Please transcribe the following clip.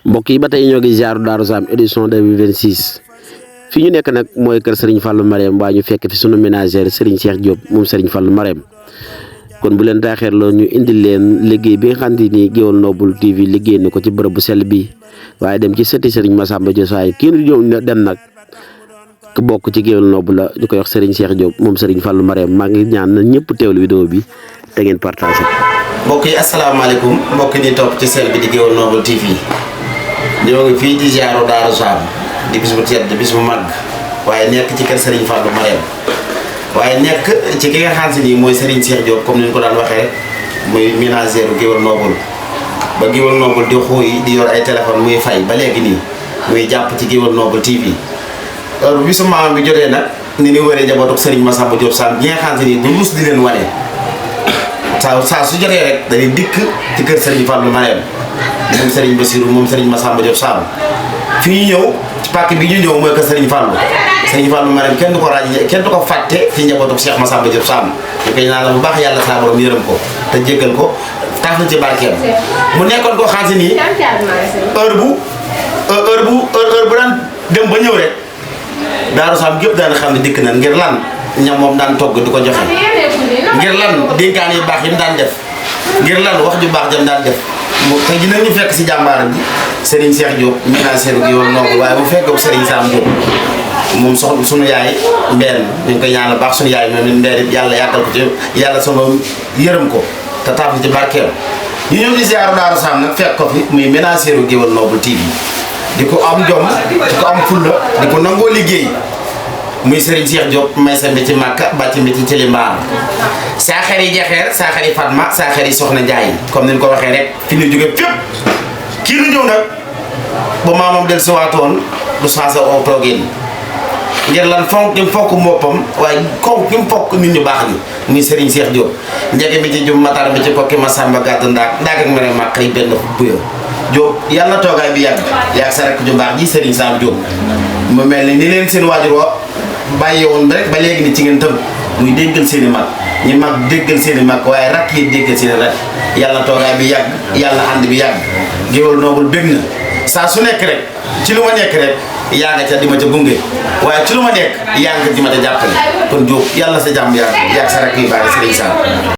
mbokk yi ba tey ñoo ngi ziaru Daaru Saam édition 2026 fi ñu nekk nag mooy kër Serigne Fallou Marème waa ñu fekk fi sunu ménagère Serigne Cheikh Diop moom Serigne Fallou Marème kon bu leen taaxeerloo ñu indil leen liggéey bi nga xam ne nii Gueweul Noble TV liggéey na ko ci bërëb bu sell bi waaye dem ci sëti Serigne Massamba Diop waaye kii ñu dem nag ku bokk ci Gueweul Noble la ñu koy wax Serigne Cheikh Diop moom Serigne Fallou Marème maa ngi ñaan na ñëpp teewlu vidéo bi te ngeen partagé. mbokk yi asalaamaaleykum mbokk yi di topp ci seen bi di Gueweul Noble TV ñoo ngi fii di ziaru Daaru Saam di bis bu tedd bis bu mag waaye nekk ci kër Serigne Fallou Marème waaye nekk ci ki nga xam si nii mooy Serigne Cheikh Diop comme ni ñu ko daan waxee muy ménagère Gueweul Noble ba Gueweul Noble di xuuy di yor ay téléphone muy fay ba léegi nii muy jàpp ci Gueweul Noble TV heure bisu maam bi jotee nag ni ni wëree njabootu Serigne Massamba Diop Sam bi nga xam si nii du mus di leen wane saa su jotee rek dañuy dikk ci kër Serigne Fallou Marème moom Serigne Bassirou moom Serigne Massamba Diop Sam fi ñu ñëw ci pàkk bi ñu ñëw mooy kër Serigne Fallou Marème kenn du ko ràññee kenn du ko fàtte ci njabootu Cheikh Massamba Diop Sam ñu koy ñaanal bu baax yàlla saa borom yërëm ko te jéggal ko tax na ci barkeem mu nekkoon koo xam si nii heure bu daan dem ba ñëw rek Daaru Saam gépp daan xam ne dikk na ngir lan ñam moom daan togg du ko joxe ngir lan dénkaan yu baax yi mu daan def ngir lan wax ju baax jam daan def te ji nag ñu fekk si jàmbaaram bi Serigne Cheikh Diop ménagère Gueweul Noble waaye bu fekkee Serigne Sam Diop moom soxna sunu yaay mbeen ñu ngi koy ñaanal baax sunu yaay moom mbeen yàlla yàggal ko ci yàlla sunu yërëm ko te taaf ci barkeem ñu ñëw di ziaru Daaru Saam nag fekk ko fi muy ménagère Gueweul Noble TV di ko am jom di ko am fulla di ko nangoo liggéey muy Serigne Cheikh Diop may sa mbi ci Màkka ba ci mbi ci Limbaar saa xer yi jaxeer saa xer yi Fatma saa xer yi Soxna Njaay comme ni ñu ko waxee rek fi ñu jóge fépp kii nu ñëw nag ba maamam del si waatoon du changé oo toogin ngir lan fonk ki mu fokk boppam waaye kaw ki mu fokk nit ñu baax ni muy Serigne Cheikh Diop njege bi ci jum matar bi ci kokki Massamba gàdd ndaak ak mere màq yi benn buya Diop yàlla toogaay bi yàgg yàgg sa rek ju baax ji Serigne Sam Diop mu mel ni leen seen waajur wa bàyyi woon rek ba léegi ni ci ngeen tëb muy déggal seen i mag ñi mag déggal seen i mag waaye rakk yi déggal seen i rakk yàlla toogaay bi yàgg yàlla ànd bi yàgg Gueweul Noble bég na saa su nekk rek ci lu ma nekk rek yaa nga ca di ma ca gunge waaye ci lu ma nekk yaa nga di ma ca jàppale kon Diop yàlla sa jàmm yàgg sa rakk yi bari Serigne Sam